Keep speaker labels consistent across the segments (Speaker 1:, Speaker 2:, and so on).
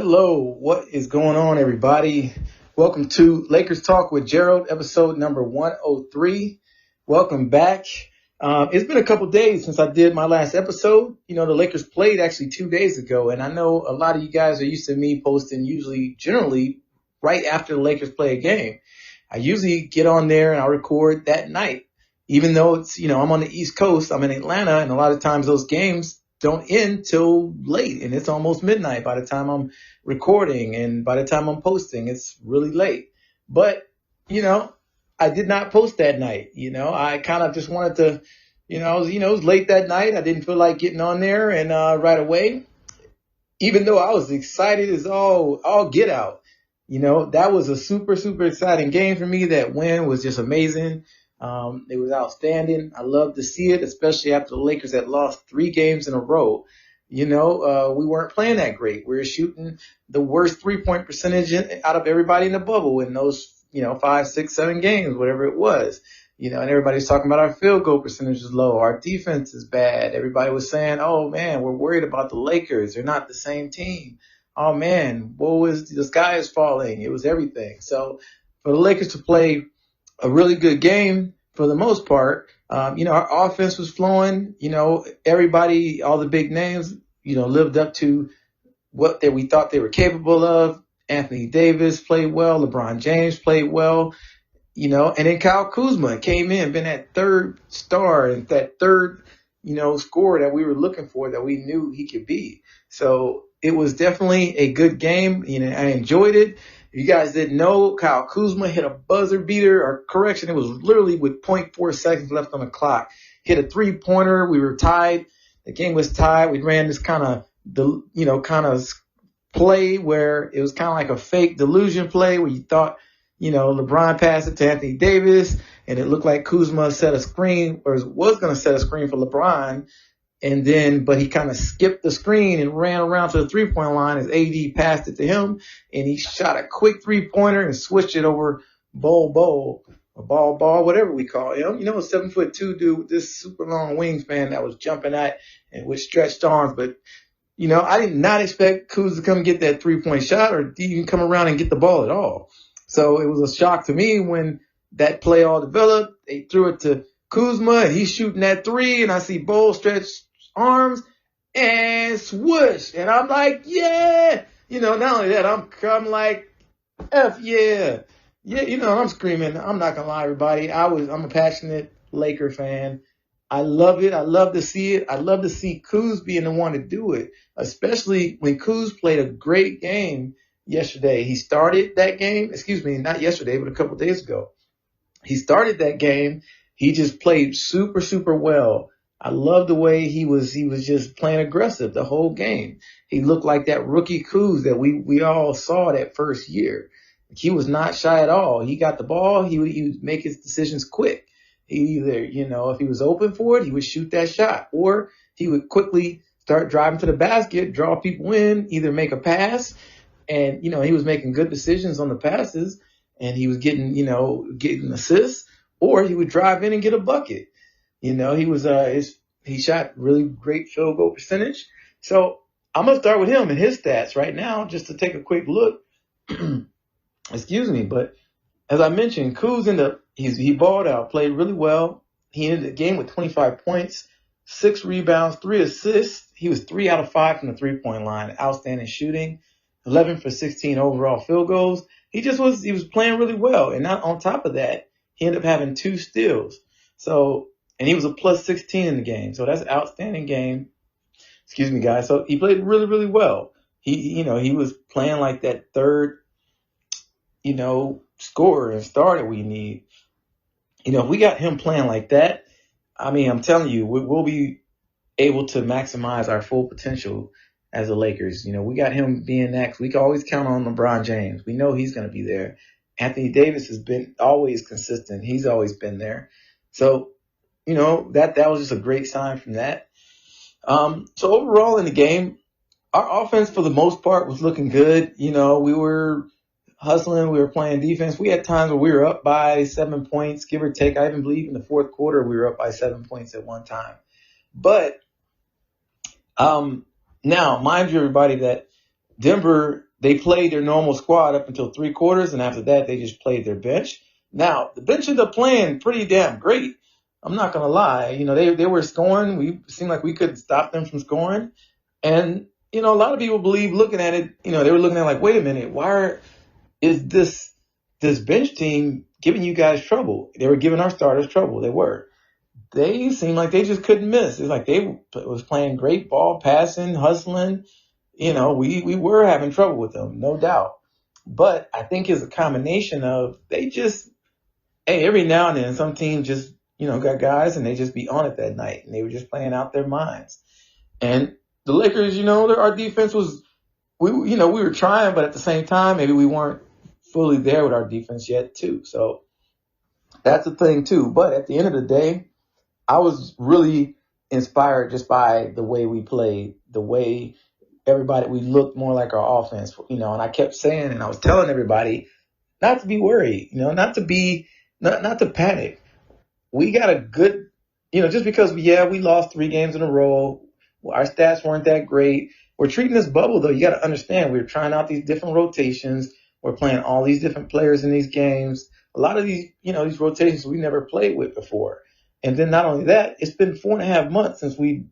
Speaker 1: Hello, what is going on, everybody? Welcome to Lakers Talk with Gerald, episode number 103. Welcome back. It's been a couple days since I did my last episode. The Lakers played actually 2 days ago, and I know a lot of you guys are used to me posting generally right after the Lakers play a game. I usually get on there and I'll record that night, even though I'm on the East Coast, I'm in Atlanta, and a lot of times those games don't end till late, and it's almost midnight by the time I'm recording, and by the time I'm posting, it's really late. But, I did not post that night. I kind of just wanted to, it was late that night. I didn't feel like getting on there and right away, even though I was excited as all get out. That was a super, super exciting game for me. That win was just amazing. It was outstanding. I love to see it, especially after the Lakers had lost 3 games in a row. We weren't playing that great. We were shooting the worst 3-point percentage out of everybody in the bubble in those, 5, 6, 7 games, whatever it was. And everybody's talking about our field goal percentage is low. Our defense is bad. Everybody was saying, oh, man, we're worried about the Lakers. They're not the same team. Oh, man, the sky is falling. It was everything. So for the Lakers to play a really good game for the most part. Our offense was flowing. Everybody, all the big names, lived up to what we thought they were capable of. Anthony Davis played well. LeBron James played well. And then Kyle Kuzma came in, been that third star and that third, scorer that we were looking for, that we knew he could be. So it was definitely a good game. I enjoyed it. If you guys didn't know, Kyle Kuzma hit a buzzer beater, or correction, it was literally with 0.4 seconds left on the clock. Hit a 3-pointer. We were tied. The game was tied. We ran this kind of play where it was kind of like a fake delusion play where you thought, LeBron passed it to Anthony Davis, and it looked like Kuzma set a screen, or was going to set a screen for LeBron. But he kind of skipped the screen and ran around to the 3-point line as AD passed it to him, and he shot a quick 3-pointer and switched it over ball, whatever we call it. A 7'2" dude with this super long wingspan that was jumping at and with stretched arms. But, I did not expect Kuz to come get that 3-point shot or even come around and get the ball at all. So it was a shock to me when that play all developed. They threw it to Kuzma, and he's shooting that 3, and I see Bol stretch arms and swoosh, and I'm like, yeah. Not only that, I'm like, F yeah. I'm screaming. I'm not gonna lie, everybody. I'm a passionate Laker fan. I love it. I love to see it. I love to see Kuz being the one to do it, especially when Kuz played a great game yesterday. He started that game, not yesterday, but a couple days ago. He started that game. He just played super, super well. I love the way he was just playing aggressive the whole game. He looked like that rookie Kuz that we all saw that first year. He was not shy at all. He got the ball. He would make his decisions quick. He either, if he was open for it, he would shoot that shot, or he would quickly start driving to the basket, draw people in, either make a pass. And, he was making good decisions on the passes, and he was getting assists, or he would drive in and get a bucket. He shot really great field goal percentage. So I'm going to start with him and his stats right now, just to take a quick look. But as I mentioned, Kuz he balled out, played really well. He ended the game with 25 points, 6 rebounds, 3 assists. He was 3 out of 5 from the 3-point line. Outstanding shooting, 11 for 16 overall field goals. He was playing really well. And not on top of that, he ended up having 2 steals. And he was a plus 16 in the game. So that's an outstanding game. Excuse me, guys. So he played really, really well. He was playing like that third, scorer and starter we need. If we got him playing like that, I'm telling you, we'll be able to maximize our full potential as the Lakers. We got him being next. We can always count on LeBron James. We know he's going to be there. Anthony Davis has been always consistent. He's always been there. So, that was just a great sign from that. So overall in the game, our offense for the most part was looking good. We were hustling. We were playing defense. We had times where we were up by 7 points, give or take. I even believe in the fourth quarter we were up by 7 points at one time. But now, mind you, everybody, that Denver, they played their normal squad up until 3 quarters, and after that, they just played their bench. Now, the bench ended up playing pretty damn great. I'm not going to lie. They were scoring. We seemed like we couldn't stop them from scoring. And, a lot of people believe looking at it, they were looking at it like, wait a minute, is this bench team giving you guys trouble? They were giving our starters trouble. They were. They seemed like they just couldn't miss. It's like they was playing great ball, passing, hustling. We were having trouble with them, no doubt. But I think it's a combination of every now and then some teams just, got guys and they just be on it that night and they were just playing out their minds. And the Lakers, our defense was, we were trying, but at the same time, maybe we weren't fully there with our defense yet too. So that's the thing too. But at the end of the day, I was really inspired just by the way we played, the way we looked more like our offense, and I kept saying, and I was telling everybody not to be worried, not to panic. We got a good, just because we lost 3 games in a row. Our stats weren't that great. We're treating this bubble though. You got to understand we're trying out these different rotations. We're playing all these different players in these games. A lot of these, these rotations we never played with before. And then not only that, it's been 4.5 months since we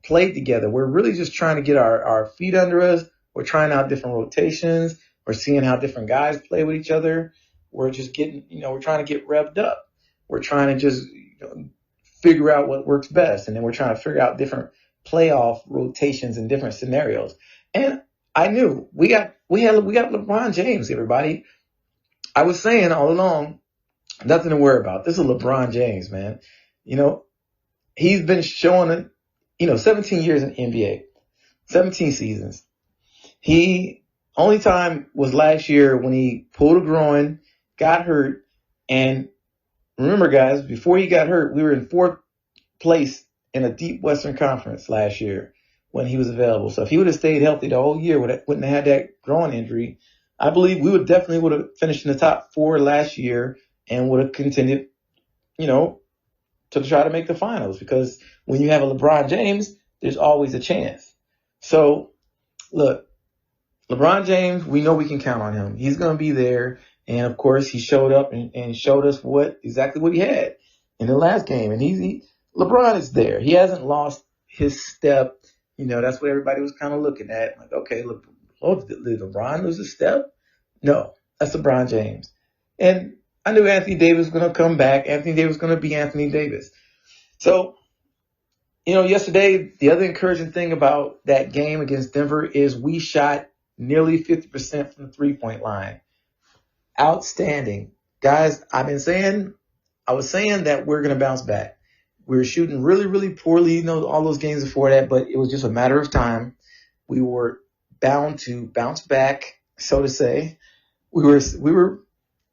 Speaker 1: played together. We're really just trying to get our feet under us. We're trying out different rotations. We're seeing how different guys play with each other. We're just getting, we're trying to get revved up. We're trying to just figure out what works best. And then we're trying to figure out different playoff rotations in different scenarios. And I knew we got LeBron James, everybody. I was saying all along, nothing to worry about. This is LeBron James, man. He's been showing it, 17 years in the NBA, 17 seasons. He only time was last year when he pulled a groin, got hurt. And remember, guys, before he got hurt, we were in 4th place in a deep Western Conference last year when he was available. So if he would have stayed healthy the whole year, wouldn't have had that groin injury, I believe we would have finished in the top 4 last year and would have continued, to try to make the finals, because when you have a LeBron James, there's always a chance. So look, LeBron James, we know we can count on him. He's going to be there. And of course, he showed up and showed us exactly what he had in the last game. And LeBron is there. He hasn't lost his step. That's what everybody was kind of looking at. Like, okay, did LeBron lose his step? No, that's LeBron James. And I knew Anthony Davis was going to come back. Anthony Davis was going to be Anthony Davis. So, yesterday, the other encouraging thing about that game against Denver is we shot nearly 50% from the 3-point line. Outstanding. Guys, I was saying that we're going to bounce back. We were shooting really, really poorly, all those games before that, but it was just a matter of time. We were bound to bounce back, so to say.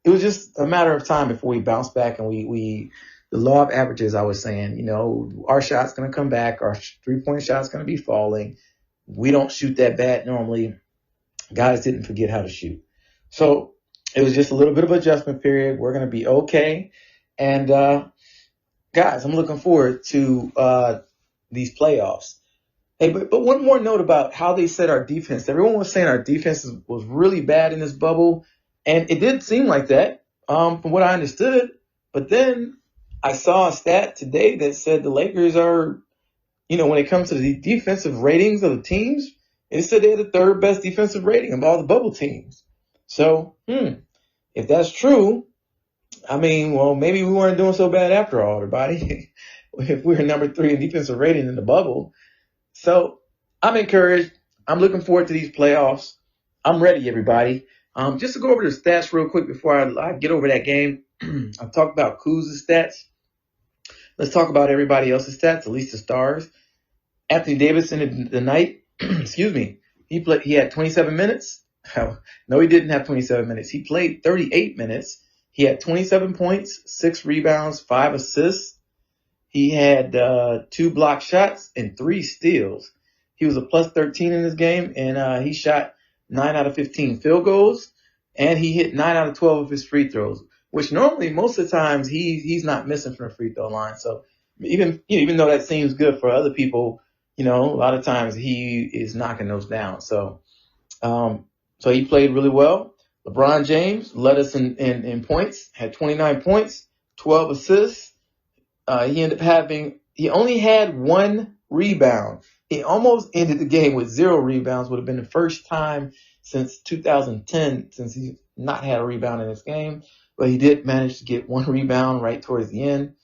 Speaker 1: It was just a matter of time before we bounced back, and the law of averages, I was saying, our shot's going to come back. Our 3-point shot's going to be falling. We don't shoot that bad normally. Guys didn't forget how to shoot. So it was just a little bit of adjustment period. We're going to be okay. And, guys, I'm looking forward to these playoffs. Hey, but one more note about how they set our defense. Everyone was saying our defense was really bad in this bubble. And it did seem like that, from what I understood. But then I saw a stat today that said the Lakers are, when it comes to the defensive ratings of the teams, it said they had the 3rd best defensive rating of all the bubble teams. So, if that's true, maybe we weren't doing so bad after all, everybody. If we were number 3 in defensive rating in the bubble. So I'm encouraged. I'm looking forward to these playoffs. I'm ready, everybody. Just to go over the stats real quick before I get over that game. I've talked about Kuz's stats. Let's talk about everybody else's stats, at least the stars. Anthony Davis in the night, excuse me, he had 27 minutes. No, he didn't have 27 minutes. He played 38 minutes. He had 27 points, 6 rebounds, 5 assists. He had 2 block shots and 3 steals. He was a plus 13 in this game, and he shot 9 out of 15 field goals, and he hit 9 out of 12 of his free throws, which normally most of the times he's not missing from the free throw line. So even though that seems good for other people, a lot of times he is knocking those down. So So he played really well. LeBron James led us in points, had 29 points, 12 assists. He only had 1 rebound. He almost ended the game with 0 rebounds. Would have been the first time since 2010 since he's not had a rebound in his game. But he did manage to get 1 rebound right towards the end.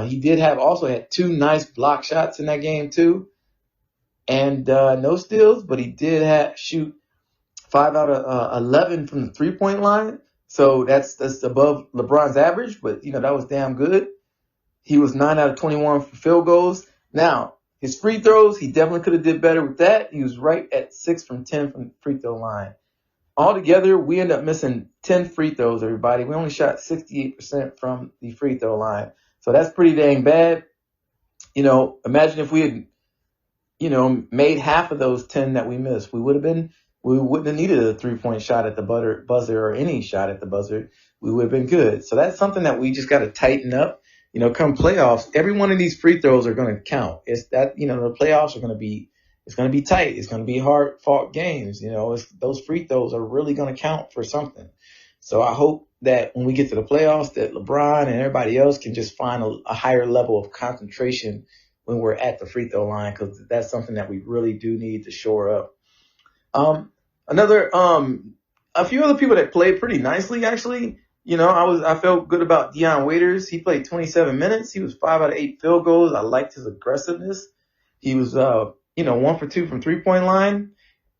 Speaker 1: He did also had 2 nice block shots in that game too. And no steals, but he did shoot 5 out of 11 from the 3-point line. So that's above LeBron's average, but that was damn good. He was 9 out of 21 for field goals. Now, his free throws, he definitely could have did better with that. He was right at 6 from 10 from the free throw line. Altogether, we ended up missing 10 free throws, everybody. We only shot 68% from the free throw line. So that's pretty dang bad. Imagine if we had, made half of those 10 that we missed. We wouldn't have needed a 3-point shot at the buzzer or any shot at the buzzer. We would have been good. So that's something that we just got to tighten up. Come playoffs, every one of these free throws are going to count. It's that, the playoffs are going to be, it's going to be tight. It's going to be hard fought games. Those free throws are really going to count for something. So I hope that when we get to the playoffs that LeBron and everybody else can just find a higher level of concentration when we're at the free throw line, because that's something that we really do need to shore up. A few other people that played pretty nicely, actually. I felt good about Dion Waiters. He played 27 minutes. He was 5 out of 8 field goals. I liked his aggressiveness. He was, 1 for 2 from 3-point line.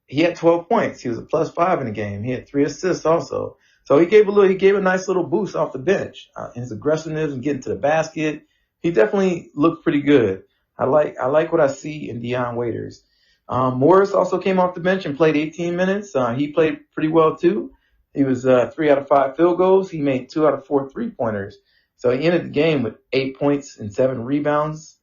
Speaker 1: He had 12 points. He was a +5 in the game. He had 3 assists also. So he gave a nice little boost off the bench. His aggressiveness and getting to the basket. He definitely looked pretty good. I like what I see in Dion Waiters. Morris also came off the bench and played 18 minutes. He played pretty well too. He was 3 out of 5 field goals. He made 2 out of 4 3-pointers. So he ended the game with 8 points and 7 rebounds.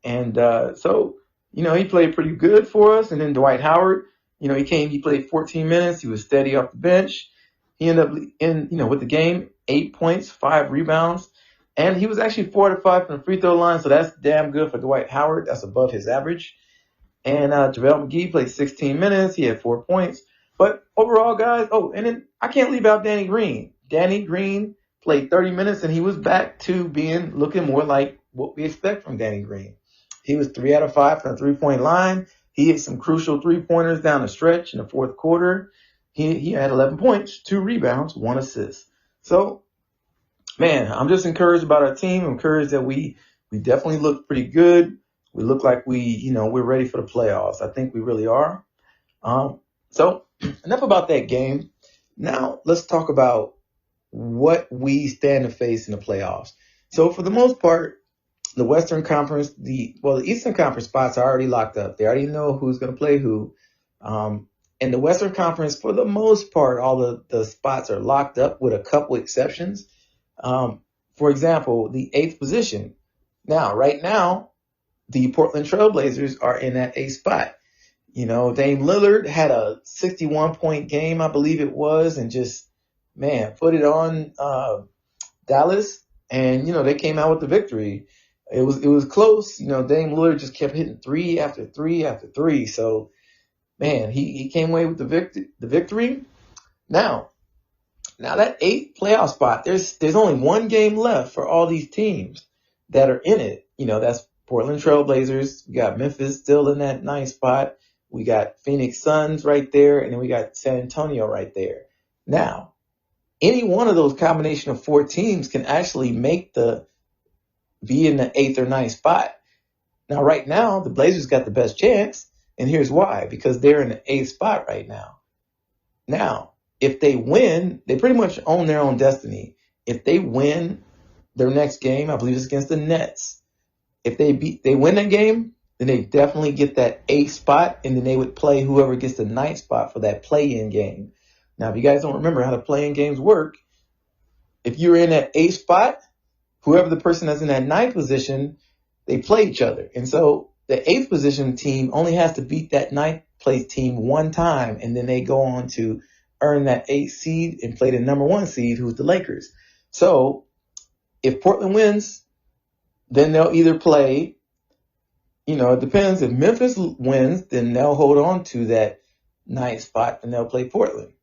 Speaker 1: And he played pretty good for us. And then Dwight Howard, he played 14 minutes. He was steady off the bench. He ended up with the game, 8 points, 5 rebounds. And he was actually 4 out of 5 from the free throw line. So that's damn good for Dwight Howard. That's above his average. And JaVale McGee played 16 minutes. He had 4 points. But overall, guys, and then I can't leave out Danny Green. Danny Green played 30 minutes, and he was back to looking more like what we expect from Danny Green. He was 3 out of 5 from the 3-point line. He hit some crucial 3-pointers down the stretch in the fourth quarter. He had 11 points, 2 rebounds, 1 assist. So, man, I'm just encouraged about our team. I'm encouraged that we definitely look pretty good. We look like we're ready for the playoffs. I think we really are. So enough about that game. Now let's talk about what we stand to face in the playoffs. So for the most part, the Western Conference, the Eastern Conference spots are already locked up. They already know who's going to play who. In the Western Conference, for the most part, all the spots are locked up with a couple exceptions. For example, the 8th position. Now, right now, the Portland Trailblazers are in that 8th spot. Dame Lillard had a 61-point game, I believe it was, and just, put it on Dallas, and, they came out with the victory. It was close. Dame Lillard just kept hitting 3 after 3 after 3. So, he came away with the victory. Now that 8th playoff spot, there's only one game left for all these teams that are in it. That's Portland Trailblazers. We got Memphis still in that 9th spot. We got Phoenix Suns right there, and then we got San Antonio right there. Now, any one of those combination of 4 teams can actually be in the 8th or 9th spot. Now, right now, the Blazers got the best chance, and here's why. Because they're in the 8th spot right now. Now, if they win, they pretty much own their own destiny. If they win their next game, I believe it's against the Nets. If they win that game, then they definitely get that 8th spot, and then they would play whoever gets the 9th spot for that play-in game. Now, if you guys don't remember how the play-in games work, if you're in that 8th spot, whoever the person that's in that 9th position, they play each other. And so the 8th position team only has to beat that 9th place team one time, and then they go on to earn that 8th seed and play the number 1 seed, who's the Lakers. So if Portland wins, then they'll either play, it depends. If Memphis wins, then they'll hold on to that ninth spot, and they'll play Portland.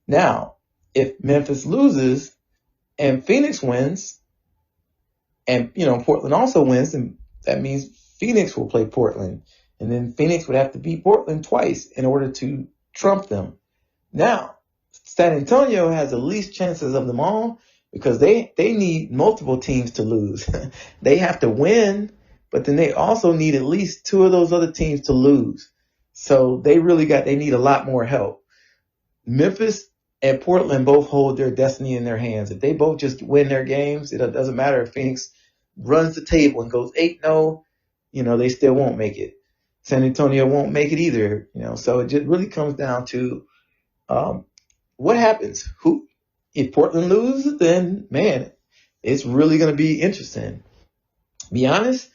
Speaker 1: Now, if Memphis loses and Phoenix wins, and Portland also wins, then that means Phoenix will play Portland, and then Phoenix would have to beat Portland twice in order to trump them. Now, San Antonio has the least chances of them all because they need multiple teams to lose. They have to win, but then they also need at least two of those other teams to lose. So they need a lot more help. Memphis and Portland both hold their destiny in their hands. If they both just win their games, it doesn't matter if Phoenix runs the table and goes 8-0, they still won't make it. San Antonio won't make it either, so it just really comes down to what happens. If Portland loses, then man, it's really going to be interesting. Be honest,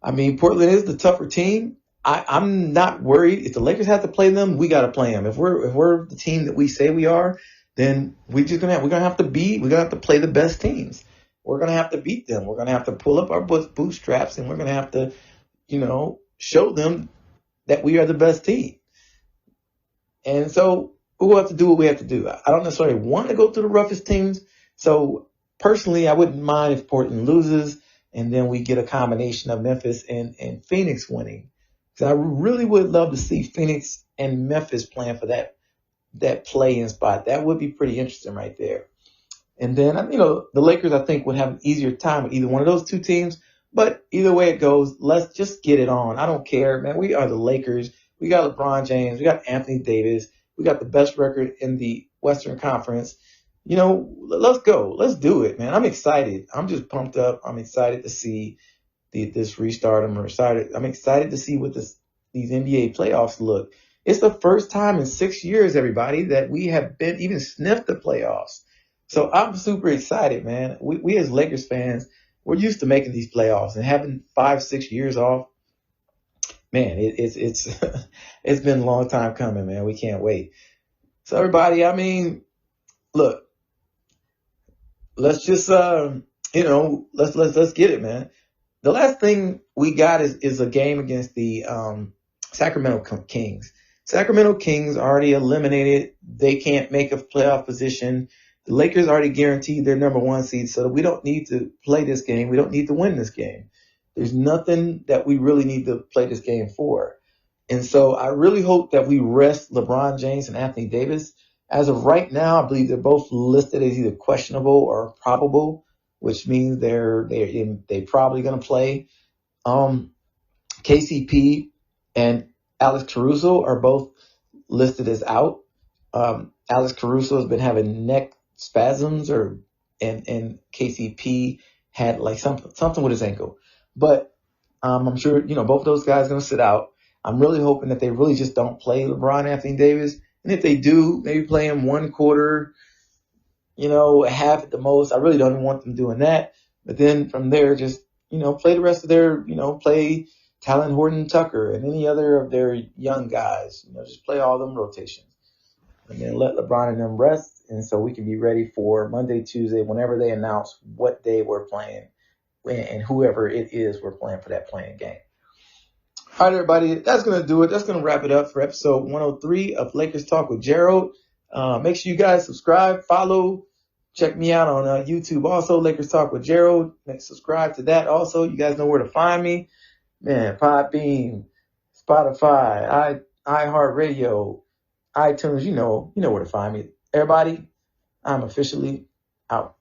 Speaker 1: Portland is the tougher team. I'm not worried. If the Lakers have to play them, we got to play them. If we're the team that we say we are, then we're gonna have to play the best teams. We're gonna have to beat them. We're gonna have to pull up our bootstraps, and we're gonna have to, show them that we are the best team. And so we'll have to do what we have to do. I don't necessarily want to go through the roughest teams. So personally, I wouldn't mind if Portland loses and then we get a combination of Memphis and Phoenix winning. Because I really would love to see Phoenix and Memphis playing for that play-in spot. That would be pretty interesting right there. And then, the Lakers, I think, would have an easier time with either one of those two teams. But either way it goes, let's just get it on. I don't care, man. We are the Lakers. We got LeBron James. We got Anthony Davis. We got the best record in the Western Conference. Let's go. Let's do it, man. I'm excited. I'm just pumped up. I'm excited to see this restart. I'm excited to see what these NBA playoffs look. It's the first time in 6 years, everybody, that we have been even sniffed the playoffs. So I'm super excited, man. We as Lakers fans, we're used to making these playoffs and having 5-6 years off. Man, it's it's been a long time coming, man. We can't wait. So everybody, look, let's just let's get it, man. The last thing we got is a game against the Sacramento Kings. Sacramento Kings already eliminated. They can't make a playoff position. The Lakers already guaranteed their number one seed, so we don't need to play this game. We don't need to win this game. There's nothing that we really need to play this game for. And so I really hope that we rest LeBron James and Anthony Davis. As of right now, I believe they're both listed as either questionable or probable, which means they're probably going to play. KCP and Alex Caruso are both listed as out. Alex Caruso has been having neck spasms, and KCP had like something with his ankle. But I'm sure both of those guys are going to sit out. I'm really hoping that they really just don't play LeBron, Anthony Davis, and if they do, maybe play him one quarter, half at the most. I really don't want them doing that. But then from there, just play the rest of their play Talon Horton-Tucker and any other of their young guys. Just play all them rotations. And then let LeBron and them rest, and so we can be ready for Monday, Tuesday, whenever they announce what day we're playing and whoever it is we're playing for that playing game. All right, everybody, that's going to do it. That's going to wrap it up for episode 103 of Lakers Talk with Gerald. Make sure you guys subscribe, follow, check me out on YouTube also, Lakers Talk with Gerald. Subscribe to that also. You guys know where to find me. Man, Podbean, Spotify, iHeartRadio, iTunes, you know where to find me. Everybody, I'm officially out.